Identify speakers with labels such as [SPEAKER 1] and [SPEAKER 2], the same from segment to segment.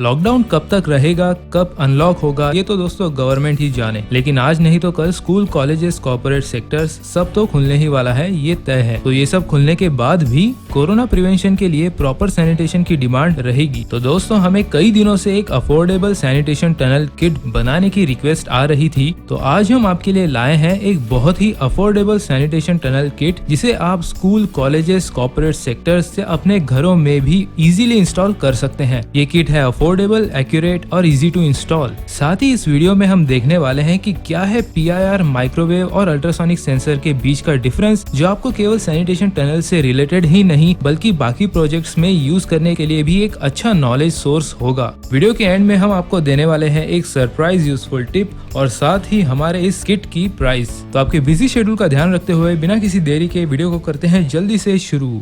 [SPEAKER 1] Lockdown कब तक रहेगा, कब अनलॉक होगा, ये तो दोस्तों गवर्नमेंट ही जाने। लेकिन आज नहीं तो कल स्कूल, कॉलेजेस, कॉर्पोरेट सेक्टर्स सब तो खुलने ही वाला है, ये तय है। तो ये सब खुलने के बाद भी कोरोना प्रिवेंशन के लिए प्रॉपर सैनिटेशन की डिमांड रहेगी। तो दोस्तों हमें कई दिनों से एक अफोर्डेबल सैनिटेशन टनल किट बनाने की रिक्वेस्ट आ रही थी। तो आज हम आपके लिए लाए हैं एक बहुत ही अफोर्डेबल सैनिटेशन टनल किट, जिसे आप स्कूल, कॉलेजेस, कॉर्पोरेट सेक्टर्स से अपने घरों में भी इजीली इंस्टॉल कर सकते हैं। ये किट है अफोर्डेबल, एक्यूरेट और इजी टू इंस्टॉल। साथ ही इस वीडियो में हम देखने वाले हैं कि क्या है PIR, माइक्रोवेव और अल्ट्रासोनिक सेंसर के बीच का डिफरेंस, जो आपको केवल सैनिटेशन टनल से रिलेटेड ही नहीं बल्कि बाकी प्रोजेक्ट्स में यूज करने के लिए भी एक अच्छा नॉलेज सोर्स होगा। वीडियो के एंड में हम आपको देने वाले हैं एक सरप्राइज यूजफुल टिप और साथ ही हमारे इस किट की प्राइस। तो आपके बिजी शेड्यूल का ध्यान रखते हुए बिना किसी देरी के वीडियो को करते हैं जल्दी से शुरू।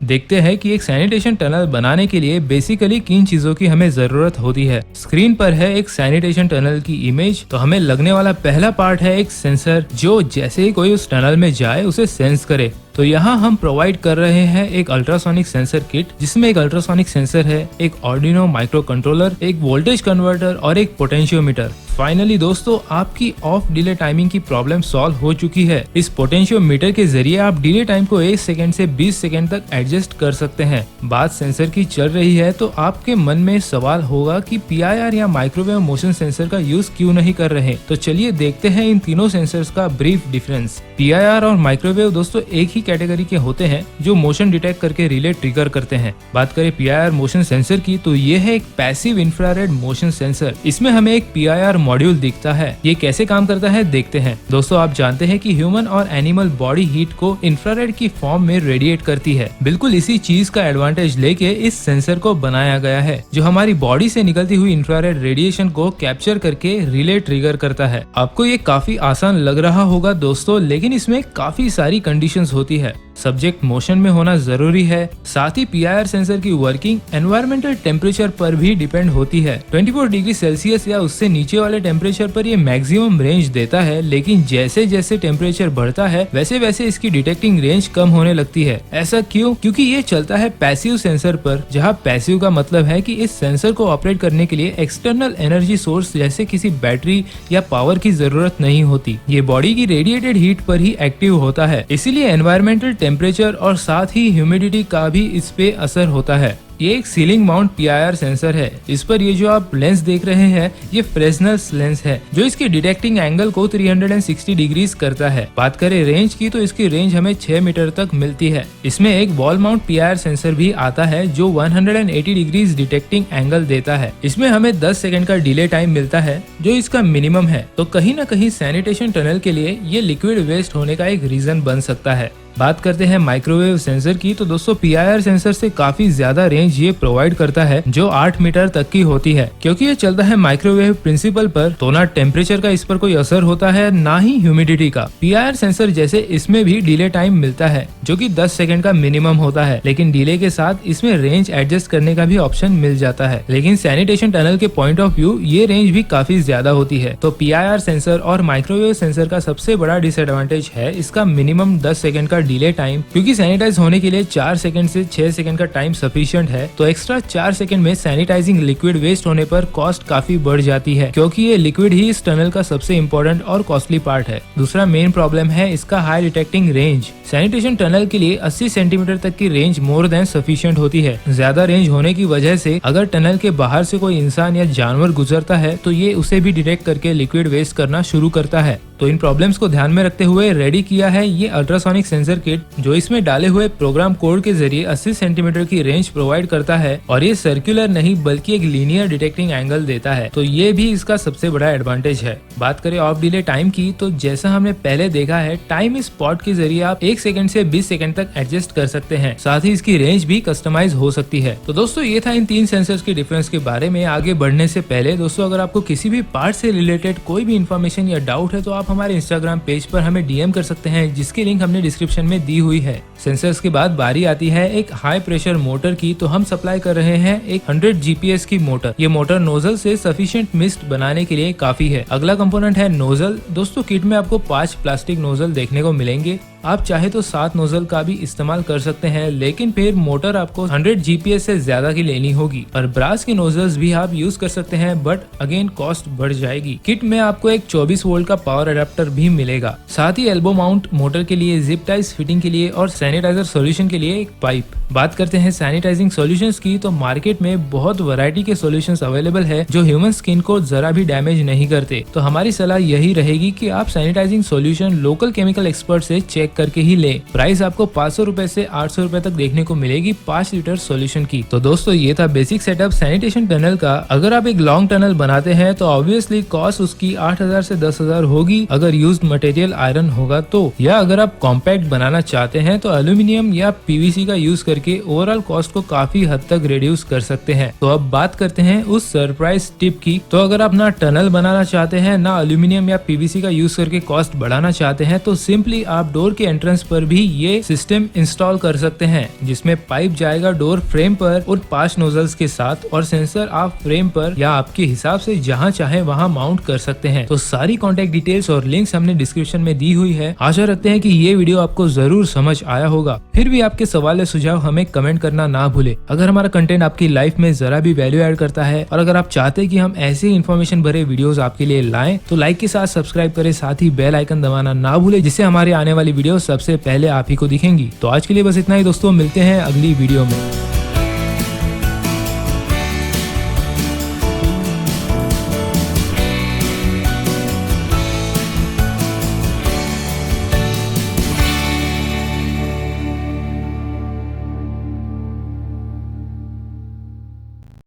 [SPEAKER 1] देखते हैं कि एक सैनिटेशन टनल बनाने के लिए बेसिकली किन चीजों की हमें जरूरत होती है। स्क्रीन पर है एक सैनिटेशन टनल की इमेज। तो हमें लगने वाला पहला पार्ट है एक सेंसर, जो जैसे ही कोई उस टनल में जाए उसे सेंस करे। तो यहाँ हम प्रोवाइड कर रहे हैं एक अल्ट्रासोनिक सेंसर किट, जिसमें एक अल्ट्रासोनिक सेंसर है, एक आर्डिनो माइक्रो कंट्रोलर, एक वोल्टेज कन्वर्टर और एक पोटेंशियोमीटर। फाइनली दोस्तों आपकी ऑफ डिले टाइमिंग की प्रॉब्लम सॉल्व हो चुकी है। इस पोटेंशियोमीटर के जरिए आप डिले टाइम को 1 सेकंड से 20 सेकंड तक एडजस्ट कर सकते हैं। बात सेंसर की चल रही है तो आपके मन में सवाल होगा कि PIR या माइक्रोवेव मोशन सेंसर का यूज क्यों नहीं कर रहे। तो चलिए देखते हैं इन तीनों सेंसर्स का ब्रीफ डिफरेंस। PIR और माइक्रोवेव दोस्तों एक ही कैटेगरी के होते हैं, जो मोशन डिटेक्ट करके रिले ट्रिगर करते हैं। बात करें PIR मोशन सेंसर की, तो ये है एक पैसिव इंफ्रारेड मोशन सेंसर। इसमें हमें एक PIR मॉड्यूल दिखता है। ये कैसे काम करता है देखते हैं। दोस्तों आप जानते हैं कि ह्यूमन और एनिमल बॉडी हीट को इंफ्रारेड की फॉर्म में रेडिएट करती है। बिल्कुल इसी चीज का एडवांटेज लेके इस सेंसर को बनाया गया है, जो हमारी बॉडी से निकलती हुई इंफ्रारेड रेडिएशन को कैप्चर करके रिले ट्रिगर करता है। आपको ये काफी आसान लग रहा होगा दोस्तों, लेकिन इसमें काफी सारी कंडीशंस होती है। सब्जेक्ट मोशन में होना जरूरी है। साथ ही PIR सेंसर की वर्किंग एनवायरमेंटल टेम्परेचर पर भी डिपेंड होती है। 24 डिग्री सेल्सियस या उससे नीचे वाले टेम्परेचर पर ये मैक्सिमम रेंज देता है, लेकिन जैसे जैसे टेम्परेचर बढ़ता है वैसे वैसे इसकी डिटेक्टिंग रेंज कम होने लगती है। ऐसा क्यों? क्योंकि ये चलता है पैसिव सेंसर पर, जहाँ पैसिव का मतलब है कि इस सेंसर को ऑपरेट करने के लिए एक्सटर्नल एनर्जी सोर्स जैसे किसी बैटरी या पावर की जरूरत नहीं होती। ये बॉडी की रेडिएटेड हीट पर ही एक्टिव होता है। इसीलिए एनवायरमेंटल टेम्परेचर और साथ ही ह्यूमिडिटी का भी इस पे असर होता है। ये एक सीलिंग माउंट PIR सेंसर है। इस पर ये जो आप लेंस देख रहे हैं, ये फ्रेस्नेल्स लेंस है, जो इसके डिटेक्टिंग एंगल को 360 डिग्रीज करता है। बात करें रेंज की, तो इसकी रेंज हमें 6 मीटर तक मिलती है। इसमें एक वॉल माउंट PIR सेंसर भी आता है, जो 180 डिग्रीज डिटेक्टिंग एंगल देता है। इसमें हमें 10 सेकंड का डिले टाइम मिलता है, जो इसका मिनिमम है। तो कहीं न कहीं सैनिटेशन टनल के लिए ये लिक्विड वेस्ट होने का एक रीजन बन सकता है। बात करते हैं माइक्रोवेव सेंसर की, तो दोस्तों PIR सेंसर से काफी ज्यादा रेंज ये प्रोवाइड करता है, जो 8 मीटर तक की होती है। क्योंकि ये चलता है माइक्रोवेव प्रिंसिपल पर, तो ना टेम्परेचर का इस पर कोई असर होता है, ना ही ह्यूमिडिटी का। PIR सेंसर जैसे इसमें भी डिले टाइम मिलता है, जो कि 10 सेकंड का मिनिमम होता है, लेकिन डिले के साथ इसमें रेंज एडजस्ट करने का भी ऑप्शन मिल जाता है। लेकिन सैनिटेशन टनल के पॉइंट ऑफ व्यू ये रेंज भी काफी ज्यादा होती है। तो PIR सेंसर और माइक्रोवेव सेंसर का सबसे बड़ा डिसएडवांटेज है इसका मिनिमम 10 सेकंड का डिले टाइम। क्योंकि सैनिटाइज होने के लिए 4 सेकंड से 6 सेकंड का टाइम सफिशिएंट है, तो एक्स्ट्रा 4 सेकंड में सैनिटाइजिंग लिक्विड वेस्ट होने पर कॉस्ट काफी बढ़ जाती है, क्योंकि ये लिक्विड ही इस टनल का सबसे इम्पोर्टेंट और कॉस्टली पार्ट है। दूसरा मेन प्रॉब्लम है इसका high detecting range. Sanitation tunnel के लिए 80 सेंटीमीटर तक की रेंज मोर देन सफिशिएंट होती है। ज्यादा रेंज होने की वजह से अगर टनल के बाहर से कोई इंसान या जानवर गुजरता है, तो ये उसे भी डिटेक्ट करके लिक्विड वेस्ट करना शुरू करता है। तो इन प्रॉब्लम्स को ध्यान में रखते हुए रेडी किया है ये अल्ट्रासोनिक सेंसर किट, जो इसमें डाले हुए प्रोग्राम कोड के जरिए 80 सेंटीमीटर की रेंज प्रोवाइड करता है, और ये सर्कुलर नहीं बल्कि एक लीनियर डिटेक्टिंग एंगल देता है। तो ये भी इसका सबसे बड़ा एडवांटेज है। बात करें ऑफ डिले टाइम की, तो जैसा हमने पहले देखा है, टाइम इस पॉट के जरिए आप 1 सेकंड से 20 सेकंड तक एडजस्ट कर सकते हैं। साथ ही इसकी रेंज भी कस्टमाइज हो सकती है। तो दोस्तों ये था इन 3 सेंसर्स के डिफरेंस के बारे में। आगे बढ़ने से पहले दोस्तों, अगर आपको किसी भी पार्ट से रिलेटेड कोई भी इन्फॉर्मेशन या डाउट है, तो आप हमारे इंस्टाग्राम पेज पर हमें डीएम कर सकते हैं, जिसकी लिंक हमने डिस्क्रिप्शन में दी हुई है। सेंसर्स के बाद बारी आती है एक हाई प्रेशर मोटर की। तो हम सप्लाई कर रहे हैं एक 100 जीपीएस की मोटर। ये मोटर नोजल से सफिशिएंट मिस्ट बनाने के लिए काफी है। अगला कंपोनेंट है नोजल। दोस्तों किट में आपको 5 प्लास्टिक नोजल देखने को मिलेंगे। आप चाहे तो 7 नोजल का भी इस्तेमाल कर सकते हैं, लेकिन फिर मोटर आपको 100 जीपीएस से ज्यादा की लेनी होगी। और ब्रास की नोजल्स भी आप यूज कर सकते हैं, बट अगेन कॉस्ट बढ़ जाएगी। किट में आपको एक 24 वोल्ट का पावर अडेप्टर भी मिलेगा। साथ ही एल्बो माउंट मोटर के लिए, जिप टाइज फिटिंग के लिए और सैनिटाइजर सॉल्यूशन के लिए एक पाइप। बात करते हैं सैनिटाइजिंग सॉल्यूशंस की, तो मार्केट में बहुत वैरायटी के सॉल्यूशंस अवेलेबल है जो ह्यूमन स्किन को जरा भी डैमेज नहीं करते। तो हमारी सलाह यही रहेगी कि आप sanitizing solution local chemical expert से चेक करके ही ले। प्राइस आपको 500 रुपए से 800 रुपए तक देखने को मिलेगी 5 लीटर सॉल्यूशन की। तो दोस्तों ये था बेसिक सेटअप सैनिटेशन टनल का। अगर आप एक लॉन्ग टनल बनाते हैं तो ऑब्वियसली कॉस्ट उसकी 8000 से 10,000 होगी अगर यूज्ड मटेरियल आयरन होगा तो। या अगर आप कॉम्पैक्ट बनाना चाहते हैं तो एल्यूमिनियम या पीवीसी का यूज करके ओवरऑल कॉस्ट को काफी हद तक रिड्यूस कर सकते हैं। तो अब बात करते हैं उस सरप्राइज टिप की। तो अगर आप ना टनल बनाना चाहते हैं ना एल्यूमिनियम या पीवीसी का यूज करके कॉस्ट बढ़ाना चाहते हैं, तो सिंपली आप डोर के एंट्रेंस पर भी ये सिस्टम इंस्टॉल कर सकते हैं, जिसमें पाइप जाएगा डोर फ्रेम पर और 5 नोजल्स के साथ, और सेंसर आप फ्रेम पर या आपके हिसाब से जहां चाहे वहां माउंट कर सकते हैं। तो सारी कॉन्टेक्ट डिटेल्स और लिंक्स हमने डिस्क्रिप्शन में दी हुई है। आशा रखते हैं कि ये वीडियो आपको जरूर समझ आया होगा। फिर भी आपके सवाल या सुझाव हमें कमेंट करना ना भूले। अगर हमारा कंटेंट आपकी लाइफ में जरा भी वैल्यू ऐड करता है और अगर आप चाहते हैं कि हम ऐसे इन्फॉर्मेशन भरे वीडियोस आपके लिए लाएं, तो लाइक के साथ सब्सक्राइब करें, साथ ही बेल आइकन दबाना ना भूले, जिससे हमारे आने वाली वीडियो सबसे पहले आप ही को दिखेंगी। तो आज के लिए बस इतना ही दोस्तों, मिलते हैं अगली वीडियो में।